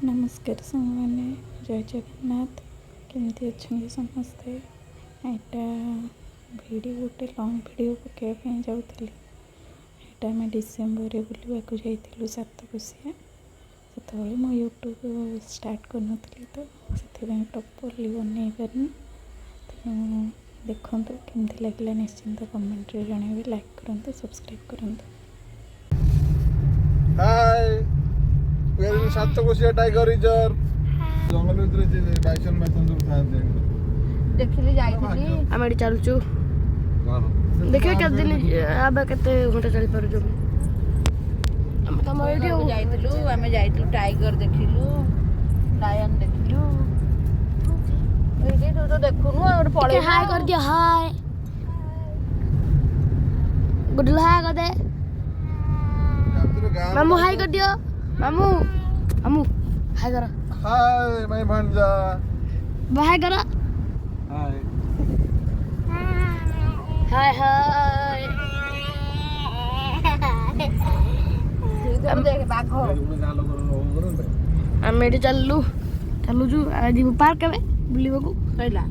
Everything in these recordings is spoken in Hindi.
नमस्कार सांग मैंने जय जगन्नाथ केमती अच्छा समस्ते यहाँ भिड गोटे लंग भिड पकड़ जाऊँगी यहाँ आम डिसेम्बर बुलवाक जाइलु सातकोशिया से मो यूट्यूब स्टार्ट करनी तो से प्रॉपर्ली बनई पारनी तेणु देखु केमती लगे निश्चिंत कमेंट रे जनइबे लाइक करूँ सब्सक्राइब करूँ। सातकोशिया टाइगर रिजर्व जंगल भीतर बाइसन बाइसन सब थाते देखिली जाइथिली हम एडी चलचु देखियो केते दिन आबे केते घंटा चली परजु हम त एडी जाइथिलु टाइगर देखिलु लायन देखिलु एडी तो देखुनु और पळे हाय कर दियो हाय गुड हाय कर दे मामू हाय कर दियो मामू मामू हाय करो हाय माय भांजा हाय करो हाय हाय हाय हम देख बाघ हम एडी चललु चलुजु आज पार्क में बुलिबकु कहला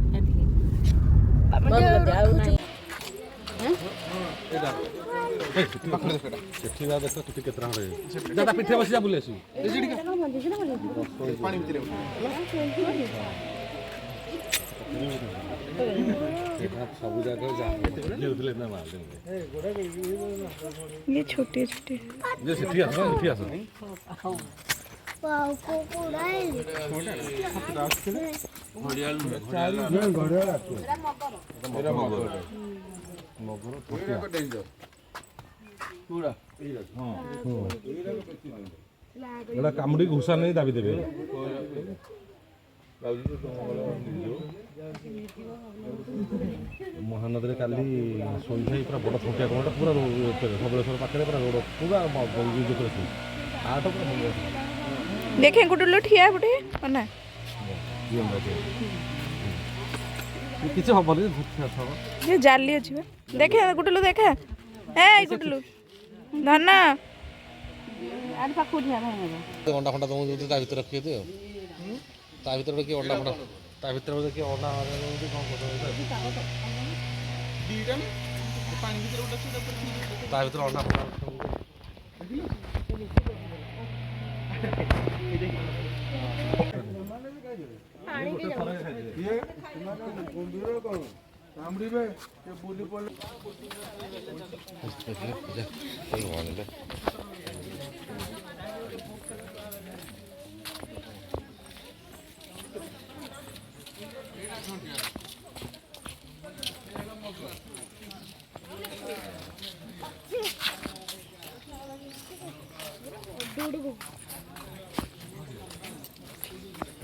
एठी सेठीला देख तू केतरा रे दादा पिठे बसिया बुले आसु पानी भीतर सब जगह जा लेउथले ना माल ये छोटे छोटे जे सेठी आस वाओ कोकोडाइल घड़ियाल घड़ियाल मेरा मगर मगर पूरा को देख दो पूरा हां एड़ा कामुडी घुसा नहीं दाबी देबे महानदी में काली सोई पूरा बड़ थोटिया कमटा पूरा सबलेश्वर पाखे पूरा रोड पूरा आठ देखें गुडुलू ठिया बुटे ना किसी हबनी ये जाली अछि देखे गुडुलू देखे ए गुडुलू धन्ना आर पाखु ठिया भाई अंडा फंडा तुम जो ता भीतर रखिए दे ता भीतर के अंडा फंडा ता भीतर के अंडा कौन कर दीटा में पानी भीतर उठा ता भीतर अंडा फंडा ये गुंडूरो को सामरी में ये बोली बोल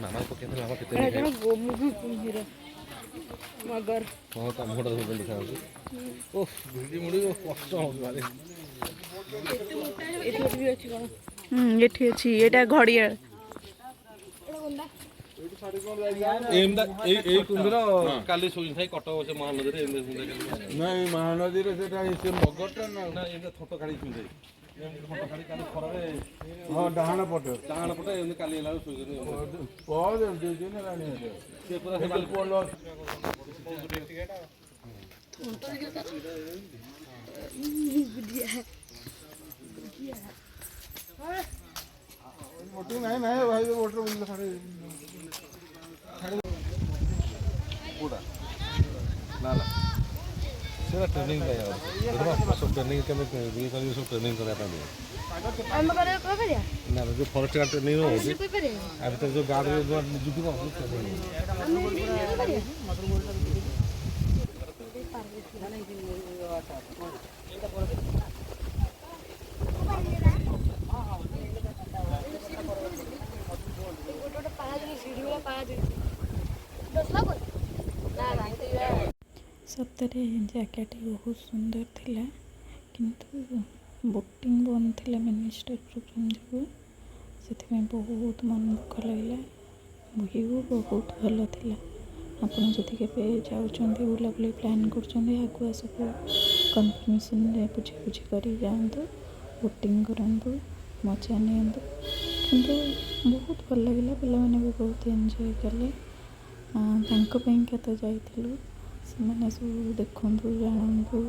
मामा को केते मामा केते गोमु हिरो मगर हां का मोटा हो गली खाऊ ओह भिडी मुडी कष्ट हो मारे एठी भी अछि कोन एठी अछि एटा घड़ियाल एमदा ए कुंदर काली सोई थाई कटो से महानदी रे एमदा सुंदर नहीं महानदी रे सेटा से मगरटा ना ना एमदा थोटो खाली सुंदर थोटो खाली काली खरारे हां डहाना पटे एमदा काली एला सोई पौध दे दिन रानी है से पूरा से कल पोलो मोटू नहीं भाई वाटर बिल खड़े पूरा ना ना सेरा ट्रेनिंग का यार देखो सब ट्रेनिंग के में ये कर सब ट्रेनिंग कराता है हम करे को करिया ना जो फॉरेस्ट का ट्रेनिंग हो जी कोई करे अभी तक जो गार्ड जो ड्यूटी में हो सतरे जैकेट बहुत सुंदर थिला किंतु बोटिंग बंद थिला मिनिस्टर प्रोग्राम जो से बहुत मन दुख लगे व्यू बहुत भल थिला आपन जदि केबे जाउछन्ती बुलाबुली प्लान करछन्ती आगुआ सब कन्फर्मेशन रे बुझी बुझी करी जांतु बोटिंग करंतु मजा नियंतु କିନ୍ତୁ ବହୁତ ଭଲ ଲାଗିଲା, ପିଲାମାନେ ବି ବହୁତ ଏନ୍ଜୟ କଲେ। ତାଙ୍କ ପାଇଁକା ତ ଯାଇଥିଲୁ, ସେମାନେ ସବୁ ଦେଖନ୍ତୁ ଜାଣନ୍ତୁ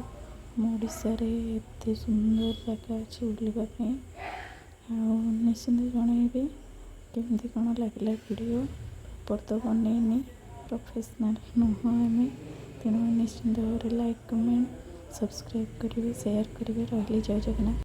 ଆମ ଓଡ଼ିଶାରେ ଏତେ ସୁନ୍ଦର ଜାଗା ଅଛି ବୁଲିବା ପାଇଁ। ଆଉ ନିଶ୍ଚିନ୍ତ ଜଣାଇବେ କେମିତି କ'ଣ ଲାଗିଲା ଭିଡ଼ିଓ। ପ୍ରପର୍ ତ ବନେଇନି, ପ୍ରଫେସନାଲ୍ ନୁହଁ ଆମେ, ତେଣୁ ନିଶ୍ଚିନ୍ତ ଭାବରେ ଲାଇକ୍, କମେଣ୍ଟ, ସବସ୍କ୍ରାଇବ୍ କରିବେ, ସେୟାର କରିବେ। ରହିଲି, ଜୟ ଜଗନ୍ନାଥ।